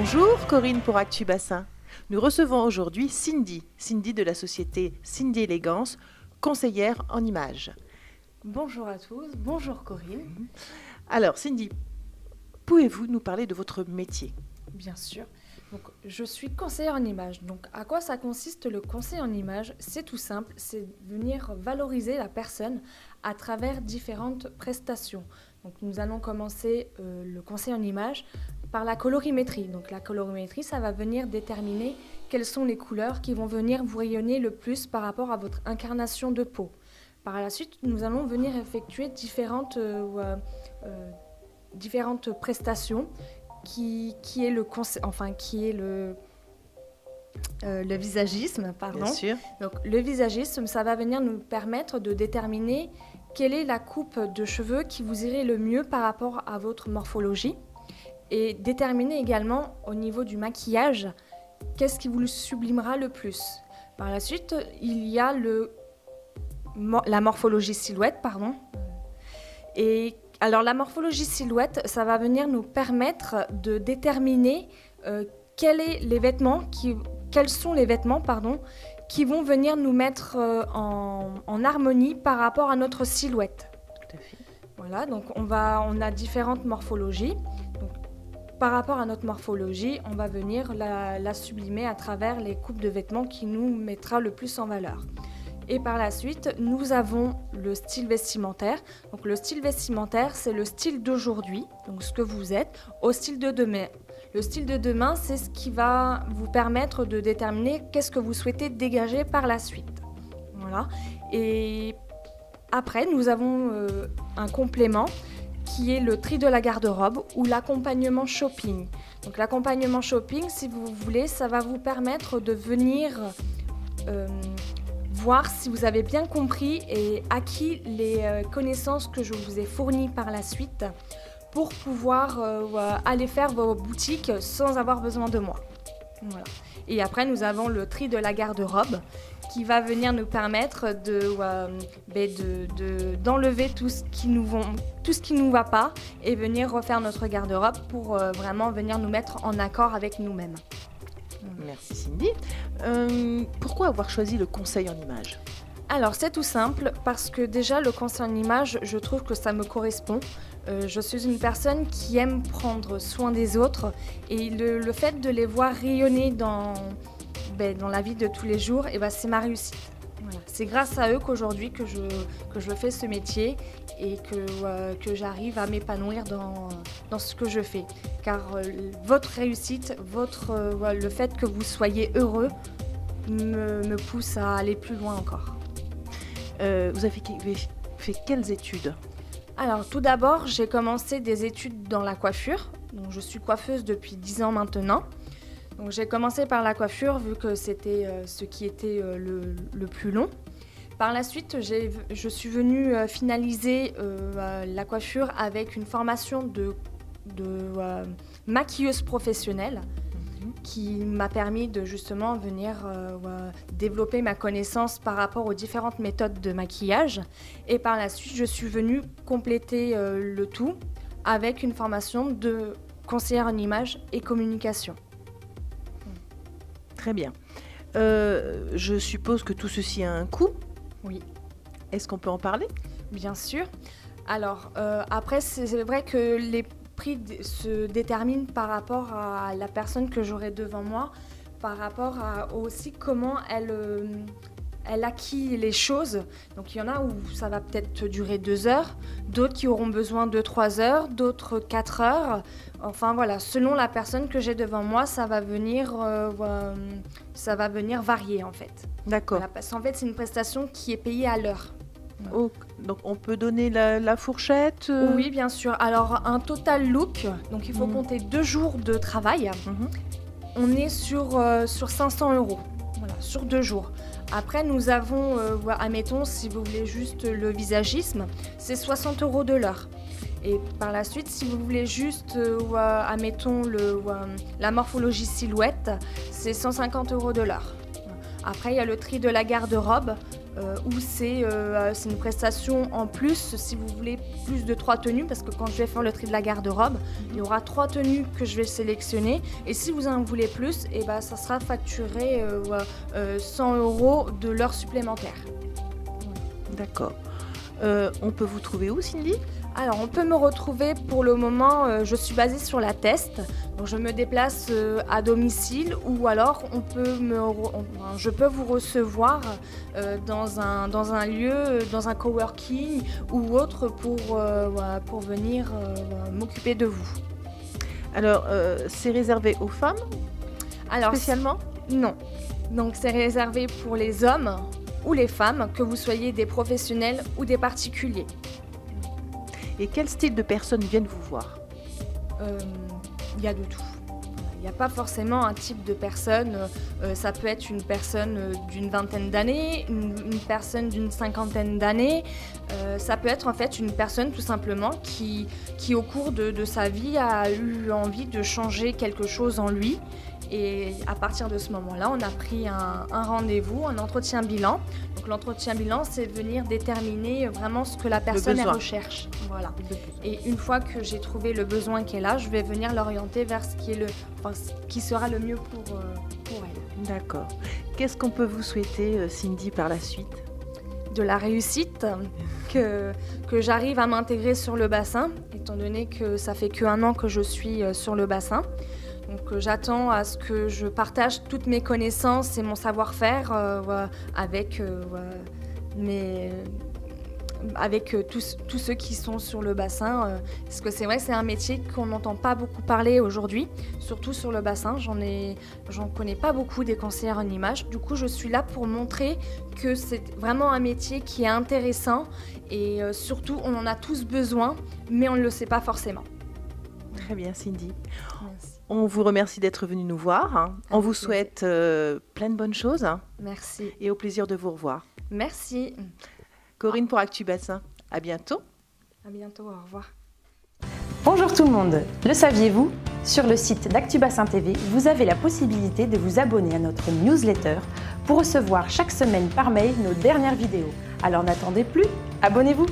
Bonjour Corinne pour Actu Bassin. Nous recevons aujourd'hui Cindy de la société Cindy Élégance, conseillère en images. Bonjour à tous, bonjour Corinne. Alors Cindy, pouvez-vous nous parler de votre métier? Bien sûr. Donc, je suis conseillère en images. Donc, à quoi ça consiste le conseil en images? C'est tout simple, c'est venir valoriser la personne à travers différentes prestations. Donc, nous allons commencer le conseil en images par la colorimétrie. Donc, la colorimétrie, ça va venir déterminer quelles sont les couleurs qui vont venir vous rayonner le plus par rapport à votre incarnation de peau. Par la suite, nous allons venir effectuer différentes prestations qui est le visagisme, pardon. Bien sûr. Donc le visagisme, ça va venir nous permettre de déterminer quelle est la coupe de cheveux qui vous irait le mieux par rapport à votre morphologie et déterminer également au niveau du maquillage qu'est-ce qui vous sublimera le plus. Par la suite, il y a la morphologie silhouette, pardon. Et alors la morphologie silhouette, ça va venir nous permettre de déterminer quels sont les vêtements qui vont venir nous mettre en harmonie par rapport à notre silhouette. Tout à fait. Voilà, donc on a différentes morphologies. Donc, par rapport à notre morphologie, on va venir la sublimer à travers les coupes de vêtements qui nous mettra le plus en valeur. Et par la suite, nous avons le style vestimentaire. Donc le style vestimentaire, c'est le style d'aujourd'hui, donc ce que vous êtes, au style de demain. Le style de demain, c'est ce qui va vous permettre de déterminer qu'est-ce que vous souhaitez dégager par la suite. Voilà. Et après, nous avons un complément qui est le tri de la garde-robe ou l'accompagnement shopping. Donc l'accompagnement shopping, si vous voulez, ça va vous permettre de venir voir si vous avez bien compris et acquis les connaissances que je vous ai fournies par la suite pour pouvoir aller faire vos boutiques sans avoir besoin de moi. Voilà. Et après, nous avons le tri de la garde-robe qui va venir nous permettre d'enlever tout ce qui nous va pas et venir refaire notre garde-robe pour vraiment venir nous mettre en accord avec nous-mêmes. Merci Cindy. Pourquoi avoir choisi le conseil en images? Alors c'est tout simple parce que déjà le conseil en images, je trouve que ça me correspond. Je suis une personne qui aime prendre soin des autres et le fait de les voir rayonner dans la vie de tous les jours, c'est ma réussite. Voilà. C'est grâce à eux qu'aujourd'hui que je fais ce métier et que j'arrive à m'épanouir dans ce que je fais. Car votre réussite, le fait que vous soyez heureux me pousse à aller plus loin encore. Vous avez fait quelles études? Alors tout d'abord, j'ai commencé des études dans la coiffure. Donc, je suis coiffeuse depuis 10 ans maintenant. Donc, j'ai commencé par la coiffure vu que c'était ce qui était le plus long. Par la suite, je suis venue finaliser la coiffure avec une formation de maquilleuse professionnelle qui m'a permis de justement venir développer ma connaissance par rapport aux différentes méthodes de maquillage. Et par la suite, je suis venue compléter le tout avec une formation de conseillère en images et communication. Très bien. Je suppose que tout ceci a un coût? Oui. Est-ce qu'on peut en parler? Bien sûr. Alors, après, c'est vrai que les prix se déterminent par rapport à la personne que j'aurai devant moi, par rapport à aussi comment elle acquit les choses. Donc, il y en a où ça va peut-être durer 2 heures, d'autres qui auront besoin de 3 heures, d'autres 4 heures. Enfin, voilà, selon la personne que j'ai devant moi, ça va venir varier, en fait. D'accord. Voilà, parce qu'en fait, c'est une prestation qui est payée à l'heure. Oh, donc on peut donner la fourchette? Oui, bien sûr. Alors, un total look, donc il faut compter 2 jours de travail. On est sur 500 €, voilà, sur 2 jours. Après, nous avons, admettons, si vous voulez juste le visagisme, c'est 60 € de l'heure. Et par la suite, si vous voulez juste, admettons, la morphologie silhouette, c'est 150 € de l'heure. Après, il y a le tri de la garde-robe. où c'est une prestation en plus si vous voulez plus de 3 tenues, parce que quand je vais faire le tri de la garde-robe, il y aura 3 tenues que je vais sélectionner, et si vous en voulez plus, et ben, ça sera facturé 100 € de l'heure supplémentaire. D'accord. On peut vous trouver où, Cindy ? Alors, on peut me retrouver pour le moment, je suis basée sur la Teste, donc je me déplace à domicile, ou alors je peux vous recevoir dans un lieu, dans un coworking ou autre pour venir m'occuper de vous. Alors, c'est réservé aux femmes spécialement ? Non. Donc, c'est réservé pour les hommes ou les femmes, que vous soyez des professionnels ou des particuliers. Et quel style de personnes viennent vous voir ? Il y a de tout. Il n'y a pas forcément un type de personne. Ça peut être une personne d'une vingtaine d'années, une personne d'une cinquantaine d'années. Ça peut être en fait une personne tout simplement qui au cours de sa vie a eu envie de changer quelque chose en lui. Et à partir de ce moment-là, on a pris un rendez-vous, un entretien bilan. Donc l'entretien bilan, c'est venir déterminer vraiment ce que la personne recherche. Voilà. Et une fois que j'ai trouvé le besoin qui est là, je vais venir l'orienter vers ce qui sera le mieux pour elle. D'accord. Qu'est-ce qu'on peut vous souhaiter, Cindy, par la suite ? De la réussite, que j'arrive à m'intégrer sur le bassin, étant donné que ça fait qu'1 an que je suis sur le bassin. Donc j'attends à ce que je partage toutes mes connaissances et mon savoir-faire avec tous ceux qui sont sur le bassin. Parce que c'est vrai que c'est un métier qu'on n'entend pas beaucoup parler aujourd'hui, surtout sur le bassin. J'en connais pas beaucoup des conseillères en images. Du coup, je suis là pour montrer que c'est vraiment un métier qui est intéressant et surtout, on en a tous besoin, mais on ne le sait pas forcément. Très bien, Cindy. Merci. On vous remercie d'être venu nous voir. On vous souhaite plein de bonnes choses. Merci. Et au plaisir de vous revoir. Merci. Corinne pour Actu Bassin. À bientôt. À bientôt, au revoir. Bonjour tout le monde. Le saviez-vous ? Sur le site d'Actu Bassin TV, vous avez la possibilité de vous abonner à notre newsletter pour recevoir chaque semaine par mail nos dernières vidéos. Alors n'attendez plus, abonnez-vous.